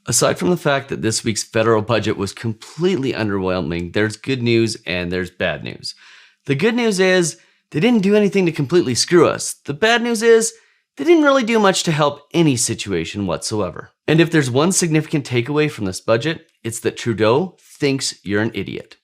Aside from the fact that this week's federal budget was completely underwhelming, there's good news and there's bad news. The good news is they didn't do anything to completely screw us. The bad news is they didn't really do much to help any situation whatsoever. And if there's one significant takeaway from this budget, it's that Trudeau thinks you're an idiot.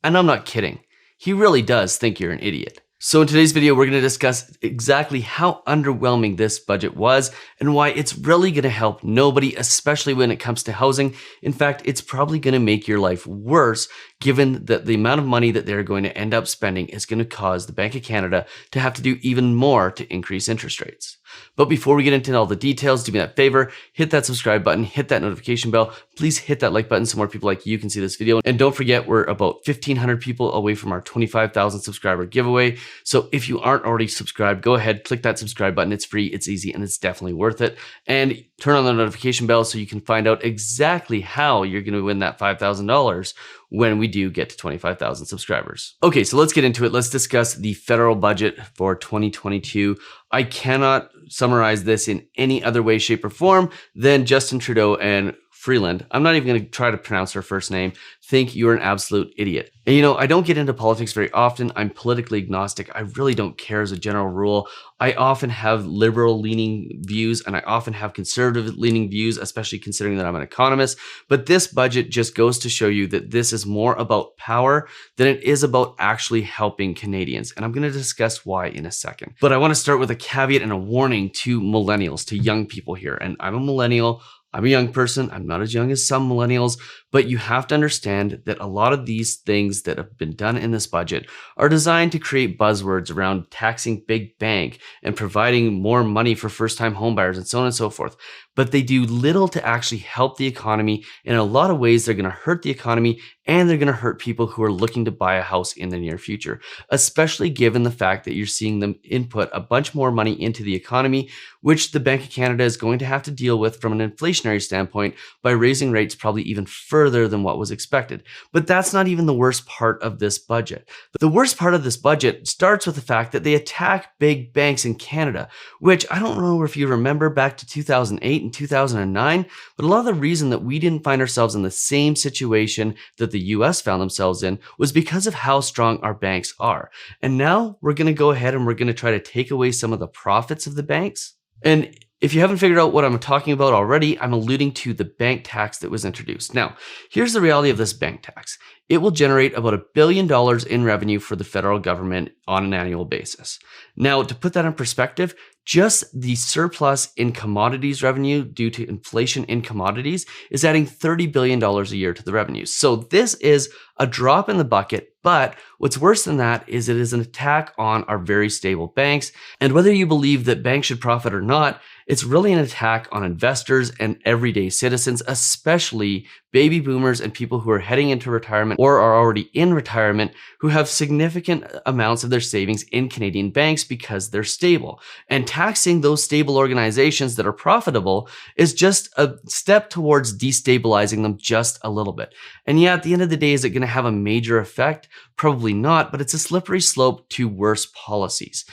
And I'm not kidding. He really does think you're an idiot. So in today's video, we're going to discuss exactly how underwhelming this budget was and why it's really going to help nobody, especially when it comes to housing. In fact, it's probably going to make your life worse, given that the amount of money that they're going to end up spending is going to cause the Bank of Canada to have to do even more to increase interest rates. But before we get into all the details, do me that favor, hit that subscribe button, hit that notification bell, please hit that like button so more people like you can see this video. And don't forget, we're about 1,500 people away from our 25,000 subscriber giveaway. So if you aren't already subscribed, go ahead, click that subscribe button. It's free, it's easy, and it's definitely worth it. And turn on the notification bell so you can find out exactly how you're going to win that $5,000 when we do get to 25,000 subscribers. Okay, so let's get into it. Let's discuss the federal budget for 2022. I cannot summarize this in any other way, shape, or form than Justin Tredeau and Freeland. I'm not even going to try to pronounce her first name. Think you're an absolute idiot. And you know, I don't get into politics very often. I'm politically agnostic. I really don't care as a general rule. I often have liberal leaning views and I often have conservative leaning views, especially considering that I'm an economist. But this budget just goes to show you that this is more about power than it is about actually helping Canadians. And I'm going to discuss why in a second. But I want to start with a caveat and a warning to millennials, to young people here. And I'm a millennial. I'm a young person. I'm not as young as some millennials, but you have to understand that a lot of these things that have been done in this budget are designed to create buzzwords around taxing big bank and providing more money for first-time homebuyers and so on and so forth. But they do little to actually help the economy. In a lot of ways, they're going to hurt the economy and they're going to hurt people who are looking to buy a house in the near future, especially given the fact that you're seeing them input a bunch more money into the economy, which the Bank of Canada is going to have to deal with from an inflationary standpoint by raising rates probably even further than what was expected. But that's not even the worst part of this budget. The worst part of this budget starts with the fact that they attack big banks in Canada, which I don't know if you remember back to 2008 and 2009, but a lot of the reason that we didn't find ourselves in the same situation that the US found themselves in was because of how strong our banks are. And now we're going to go ahead and we're going to try to take away some of the profits of the banks. And if you haven't figured out what I'm talking about already, I'm alluding to the bank tax that was introduced. Now, here's the reality of this bank tax. It will generate about $1 billion in revenue for the federal government on an annual basis. Now, to put that in perspective, just the surplus in commodities revenue due to inflation in commodities is adding $30 billion a year to the revenues. So this is a drop in the bucket, but what's worse than that is it is an attack on our very stable banks. And whether you believe that banks should profit or not, it's really an attack on investors and everyday citizens, especially baby boomers and people who are heading into retirement or are already in retirement who have significant amounts of their savings in Canadian banks because they're stable. And taxing those stable organizations that are profitable is just a step towards destabilizing them just a little bit. And yeah, at the end of the day, is it going to have a major effect? Probably not, but it's a slippery slope to worse policies.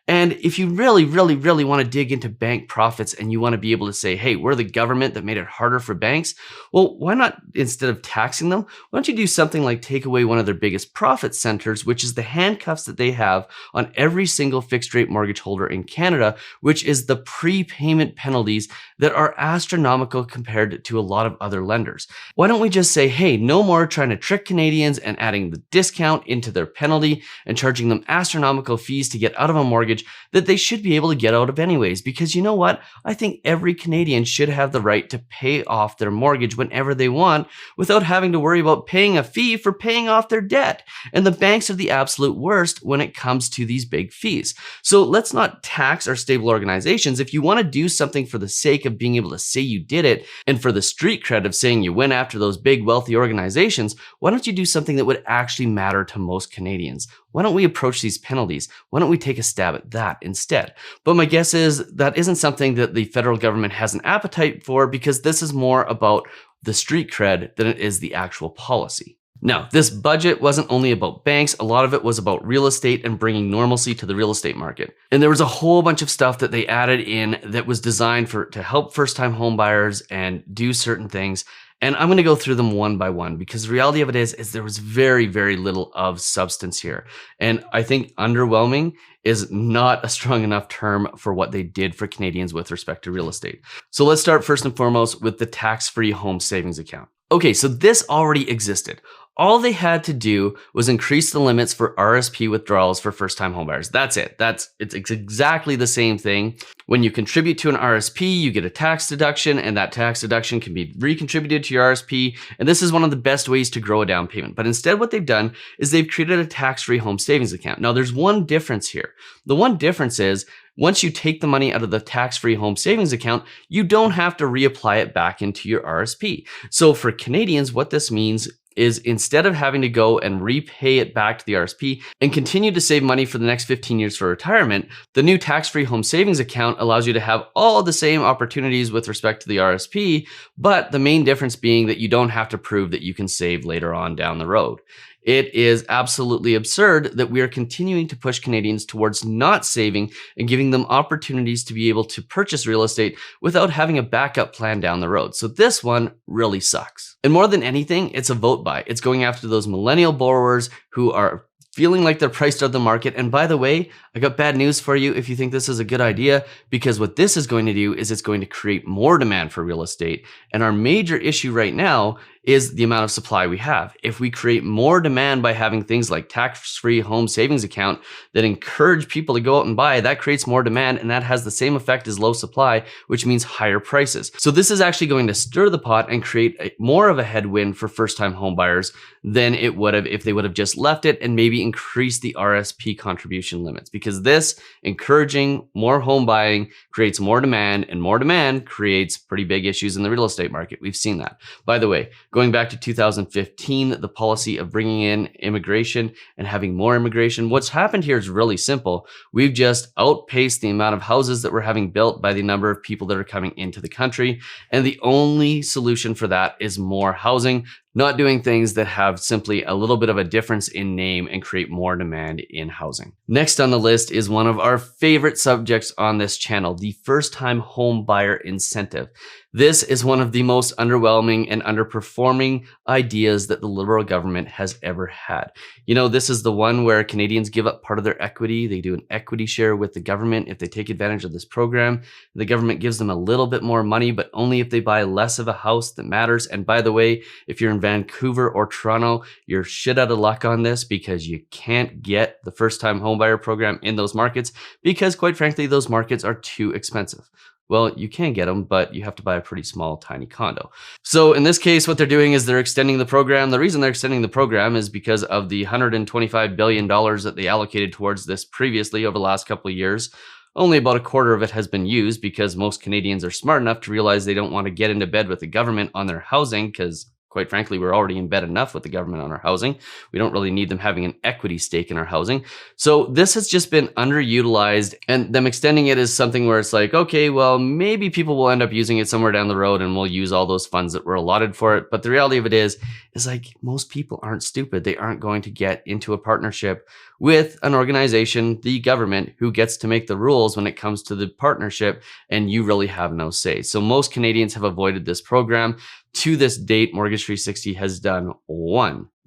And if you really want to dig into bank profits and you want to be able to say, hey, we're the government that made it harder for banks, well, why not, instead of taxing them, why don't you do something like take away one of their biggest profit centers, which is the handcuffs that they have on every single fixed rate mortgage holder in Canada, which is the prepayment penalties that are astronomical compared to a lot of other lenders. Why don't we just say, hey, no more trying to trick Canadians and adding the discount into their penalty and charging them astronomical fees to get out of a mortgage that they should be able to get out of anyways. Because you know what? I think every Canadian should have the right to pay off their mortgage whenever they want without having to worry about paying a fee for paying off their debt. And the banks are the absolute worst when it comes to these big fees. So let's not tax our stable organizations. If you want to do something for the sake of being able to say you did it and for the street cred of saying you went after those big wealthy organizations, why don't you do something that would actually matter to most Canadians? Why don't we approach these penalties? Why don't we take a stab at that instead? But my guess is that isn't something that the federal government has an appetite for, because this is more about the street cred than it is the actual policy. Now, this budget wasn't only about banks, a lot of it was about real estate and bringing normalcy to the real estate market. And there was a whole bunch of stuff that they added in that was designed to help first-time home buyers and do certain things. And I'm going to go through them one by one because the reality of it is there was very, very little of substance here. And I think underwhelming is not a strong enough term for what they did for Canadians with respect to real estate. So let's start first and foremost with the tax-free home savings account. Okay, so this already existed. All they had to do was increase the limits for RSP withdrawals for first-time homebuyers. That's it. It's exactly the same thing. When you contribute to an RSP, you get a tax deduction, and that tax deduction can be recontributed to your RSP. And this is one of the best ways to grow a down payment. But instead, what they've done is they've created a tax-free home savings account. Now, there's one difference here. The one difference is once you take the money out of the tax-free home savings account, you don't have to reapply it back into your RSP. So for Canadians, what this means is instead of having to go and repay it back to the RSP and continue to save money for the next 15 years for retirement, the new tax-free home savings account allows you to have all the same opportunities with respect to the RSP, but the main difference being that you don't have to prove that you can save later on down the road. It is absolutely absurd that we are continuing to push Canadians towards not saving and giving them opportunities to be able to purchase real estate without having a backup plan down the road. So this one really sucks. And more than anything, it's a vote buy. It's going after those millennial borrowers who are feeling like they're priced out of the market. And by the way, I got bad news for you if you think this is a good idea, because what this is going to do is it's going to create more demand for real estate. And our major issue right now is the amount of supply we have. If we create more demand by having things like tax-free home savings account that encourage people to go out and buy, that creates more demand, and that has the same effect as low supply, which means higher prices. So this is actually going to stir the pot and create more of a headwind for first-time home buyers than it would have if they would have just left it and maybe increased the RSP contribution limits, because this encouraging more home buying creates more demand, and more demand creates pretty big issues in the real estate market. We've seen that. By the way, going back to 2015, the policy of bringing in immigration and having more immigration, what's happened here is really simple. We've just outpaced the amount of houses that we're having built by the number of people that are coming into the country. And the only solution for that is more housing, not doing things that have simply a little bit of a difference in name and create more demand in housing. Next on the list is one of our favorite subjects on this channel, the first-time home buyer incentive. This is one of the most underwhelming and underperforming ideas that the Liberal government has ever had. You know, this is the one where Canadians give up part of their equity. They do an equity share with the government if they take advantage of this program. The government gives them a little bit more money, but only if they buy less of a house that matters. And by the way, if you're in Vancouver or Toronto, you're shit out of luck on this because you can't get the first-time homebuyer program in those markets because, quite frankly, those markets are too expensive. Well, you can get them, but you have to buy a pretty small, tiny condo. So in this case, what they're doing is they're extending the program. The reason they're extending the program is because of the $125 billion that they allocated towards this previously over the last couple of years. Only about a quarter of it has been used because most Canadians are smart enough to realize they don't want to get into bed with the government on their housing because, quite frankly, we're already in bed enough with the government on our housing. We don't really need them having an equity stake in our housing. So this has just been underutilized, and them extending it is something where it's like, okay, well, maybe people will end up using it somewhere down the road and we'll use all those funds that were allotted for it. But the reality of it is like most people aren't stupid. They aren't going to get into a partnership with an organization, the government, who gets to make the rules when it comes to the partnership, and you really have no say. So most Canadians have avoided this program. To this date, Mortgage 360 has done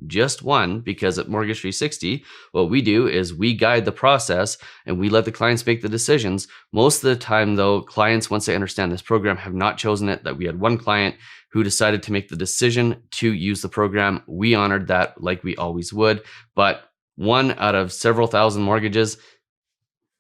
just one, because at Mortgage 360, what we do is we guide the process and we let the clients make the decisions. Most of the time, though, clients, once they understand this program, have not chosen it. That we had one client who decided to make the decision to use the program. We honored that like we always would, but one out of several thousand mortgages,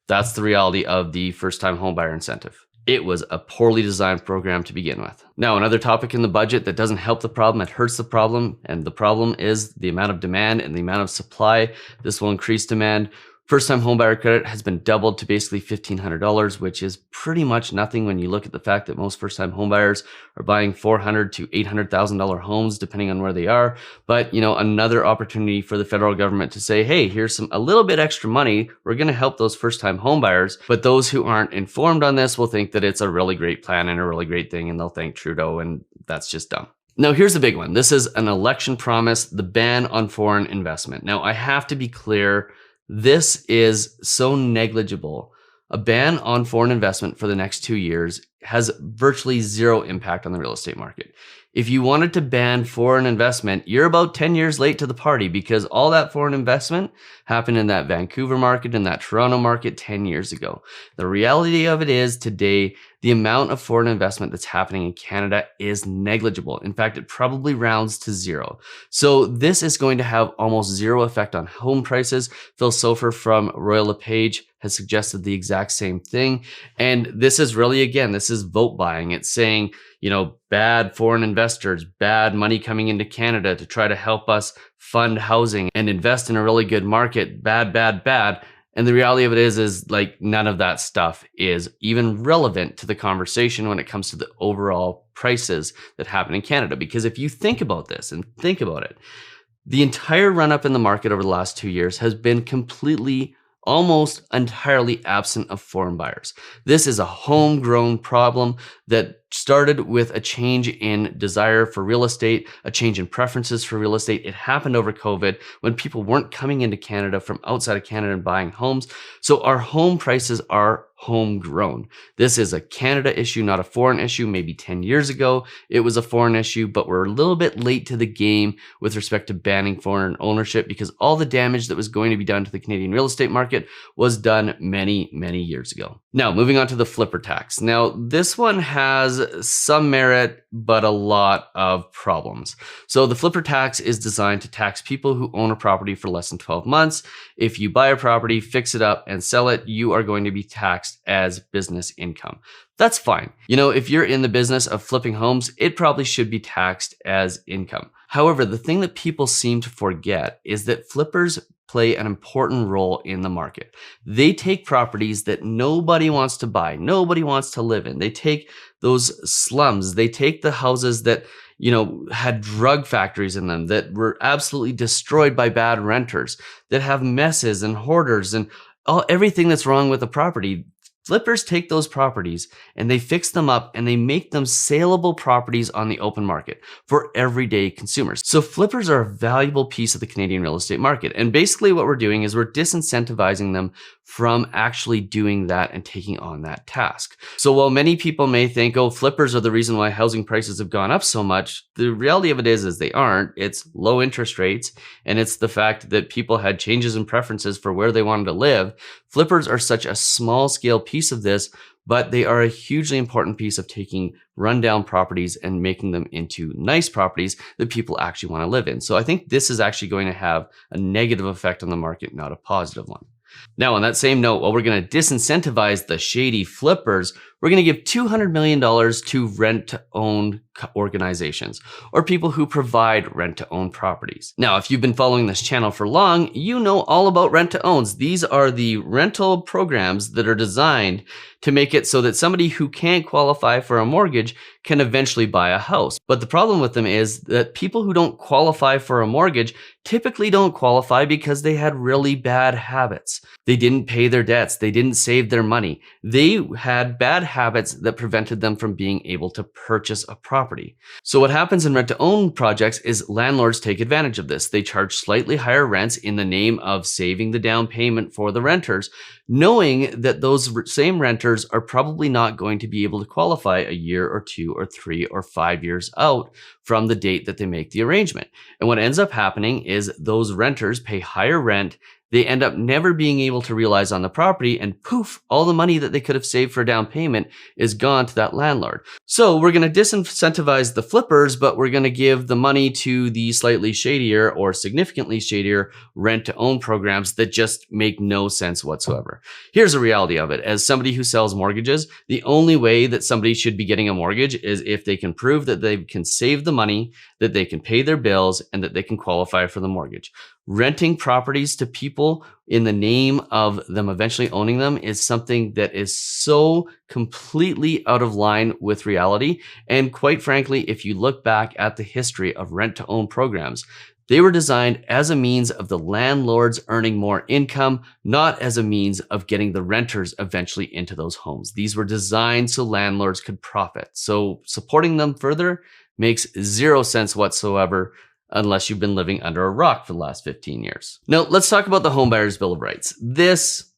that's the reality of the first-time homebuyer incentive. It was a poorly designed program to begin with. Now, another topic in the budget that doesn't help the problem, it hurts the problem. And the problem is the amount of demand and the amount of supply. This will increase demand. First-time homebuyer credit has been doubled to basically $1,500, which is pretty much nothing when you look at the fact that most first-time homebuyers are buying $400,000 to $800,000 homes, depending on where they are. But, you know, another opportunity for the federal government to say, hey, here's a little bit extra money. We're going to help those first-time homebuyers. But those who aren't informed on this will think that it's a really great plan and a really great thing, and they'll thank Trudeau, and that's just dumb. Now, here's the big one. This is an election promise, the ban on foreign investment. Now, I have to be clear, this is so negligible. A ban on foreign investment for the next 2 years has virtually zero impact on the real estate market. If you wanted to ban foreign investment, you're about 10 years late to the party because all that foreign investment happened in that Vancouver market and that Toronto market 10 years ago. The reality of it is today, the amount of foreign investment that's happening in Canada is negligible. In fact, it probably rounds to zero. So this is going to have almost zero effect on home prices. Phil Sofer from Royal LePage has suggested the exact same thing. And this is really, again, this is vote buying. It's saying, bad foreign investors, bad money coming into Canada to try to help us fund housing and invest in a really good market. Bad, bad, bad. And the reality of it is like none of that stuff is even relevant to the conversation when it comes to the overall prices that happen in Canada. Because if you think about this and think about it, the entire run up in the market over the last 2 years has been completely, almost entirely absent of foreign buyers. This is a homegrown problem that started with a change in desire for real estate, a change in preferences for real estate. It happened over COVID when people weren't coming into Canada from outside of Canada and buying homes. So our home prices are homegrown. This is a Canada issue, not a foreign issue. Maybe 10 years ago, it was a foreign issue, but we're a little bit late to the game with respect to banning foreign ownership because all the damage that was going to be done to the Canadian real estate market was done many, many years ago. Now, moving on to the flipper tax. Now, this one has some merit, but a lot of problems. So the flipper tax is designed to tax people who own a property for less than 12 months. If you buy a property, fix it up, and sell it, you are going to be taxed as business income. That's fine. If you're in the business of flipping homes, it probably should be taxed as income. However, the thing that people seem to forget is that flippers play an important role in the market. They take properties that nobody wants to buy, nobody wants to live in. They take those slums, they take the houses that had drug factories in them, that were absolutely destroyed by bad renters, that have messes and hoarders and everything that's wrong with the property. Flippers take those properties and they fix them up and they make them saleable properties on the open market for everyday consumers. So flippers are a valuable piece of the Canadian real estate market. And basically what we're doing is we're disincentivizing them from actually doing that and taking on that task. So while many people may think, flippers are the reason why housing prices have gone up so much, the reality of it is they aren't. It's low interest rates, and it's the fact that people had changes in preferences for where they wanted to live. Flippers are such a small scale piece of this, but they are a hugely important piece of taking rundown properties and making them into nice properties that people actually want to live in. So I think this is actually going to have a negative effect on the market, not a positive one. Now, on that same note, while we're going to disincentivize the shady flippers, we're going to give $200 million to rent-to-own organizations or people who provide rent-to-own properties. Now, if you've been following this channel for long, you know all about rent-to-owns. These are the rental programs that are designed to make it so that somebody who can't qualify for a mortgage can eventually buy a house. But the problem with them is that people who don't qualify for a mortgage typically don't qualify because they had really bad habits. They didn't pay their debts. They didn't save their money. They had bad habits that prevented them from being able to purchase a property. So what happens in rent-to-own projects is landlords take advantage of this. They charge slightly higher rents in the name of saving the down payment for the renters, knowing that those same renters are probably not going to be able to qualify a year or 2 or 3 or 5 years out from the date that they make the arrangement. And what ends up happening is those renters pay higher rent. They end up never being able to realize on the property, and poof, all the money that they could have saved for a down payment is gone to that landlord. So we're going to disincentivize the flippers, but we're going to give the money to the slightly shadier or significantly shadier rent-to-own programs that just make no sense whatsoever. Here's the reality of it. As somebody who sells mortgages, the only way that somebody should be getting a mortgage is if they can prove that they can save the money, that they can pay their bills, and that they can qualify for the mortgage. Renting properties to people in the name of them eventually owning them is something that is so completely out of line with reality. And quite frankly, if you look back at the history of rent-to-own programs, they were designed as a means of the landlords earning more income, not as a means of getting the renters eventually into those homes. These were designed so landlords could profit. So supporting them further makes zero sense whatsoever unless you've been living under a rock for the last 15 years. Now, let's talk about the Homebuyers Bill of Rights. This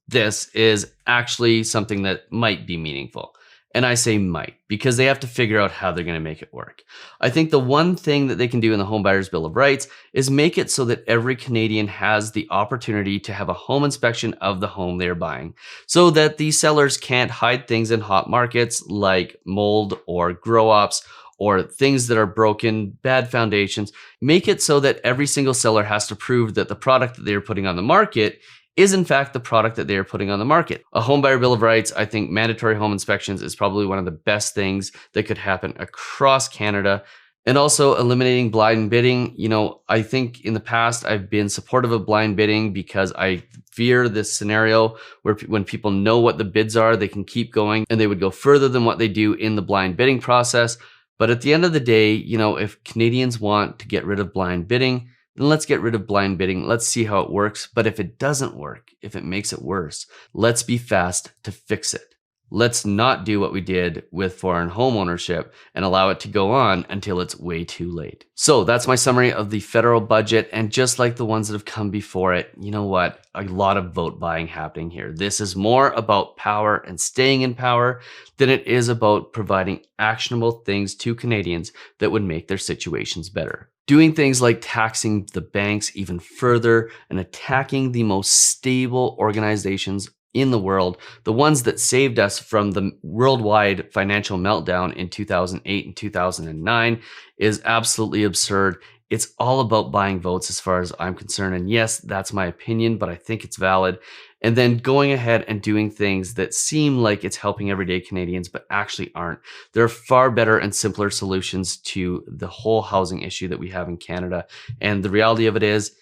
is actually something that might be meaningful. And I say might, because they have to figure out how they're going to make it work. I think the one thing that they can do in the Homebuyers Bill of Rights is make it so that every Canadian has the opportunity to have a home inspection of the home they're buying, so that these sellers can't hide things in hot markets like mold or grow-ops or things that are broken, bad foundations. Make it so that every single seller has to prove that the product that they're putting on the market is in fact the product that they are putting on the market. A Homebuyer Bill of Rights, I think mandatory home inspections is probably one of the best things that could happen across Canada. And also eliminating blind bidding. You know, I think in the past I've been supportive of blind bidding because I fear this scenario where when people know what the bids are, they can keep going and they would go further than what they do in the blind bidding process. But at the end of the day, you know, if Canadians want to get rid of blind bidding, then let's get rid of blind bidding. Let's see how it works. But if it doesn't work, if it makes it worse, let's be fast to fix it. Let's not do what we did with foreign home ownership and allow it to go on until it's way too late. So that's my summary of the federal budget. And just like the ones that have come before it, you know what? A lot of vote buying happening here. This is more about power and staying in power than it is about providing actionable things to Canadians that would make their situations better. Doing things like taxing the banks even further and attacking the most stable organizations in the world, the ones that saved us from the worldwide financial meltdown in 2008 and 2009, is absolutely absurd. It's all about buying votes as far as I'm concerned. And yes, that's my opinion, but I think it's valid. And then going ahead and doing things that seem like it's helping everyday Canadians, but actually aren't. There are far better and simpler solutions to the whole housing issue that we have in Canada. And the reality of it is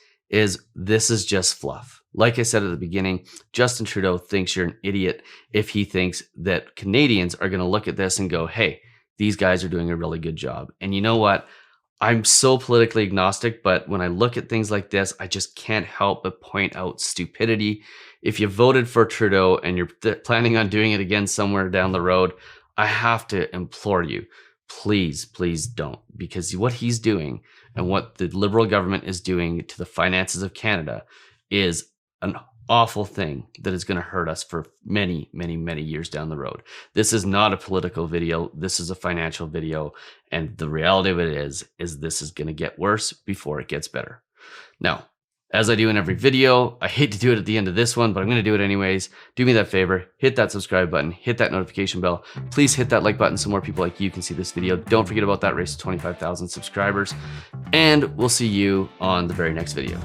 this is just fluff. Like I said at the beginning, Justin Tredeau thinks you're an idiot if he thinks that Canadians are going to look at this and go, hey, these guys are doing a really good job. And you know what? I'm so politically agnostic, but when I look at things like this, I just can't help but point out stupidity. If you voted for Trudeau and you're planning on doing it again somewhere down the road, I have to implore you, please, please don't. Because what he's doing and what the Liberal government is doing to the finances of Canada is an awful thing that is going to hurt us for many, many, many years down the road. This is not a political video. This is a financial video. And the reality of it is this is going to get worse before it gets better. Now, as I do in every video, I hate to do it at the end of this one, but I'm going to do it anyways. Do me that favor, hit that subscribe button, hit that notification bell. Please hit that like button so more people like you can see this video. Don't forget about that race to 25,000 subscribers. And we'll see you on the very next video.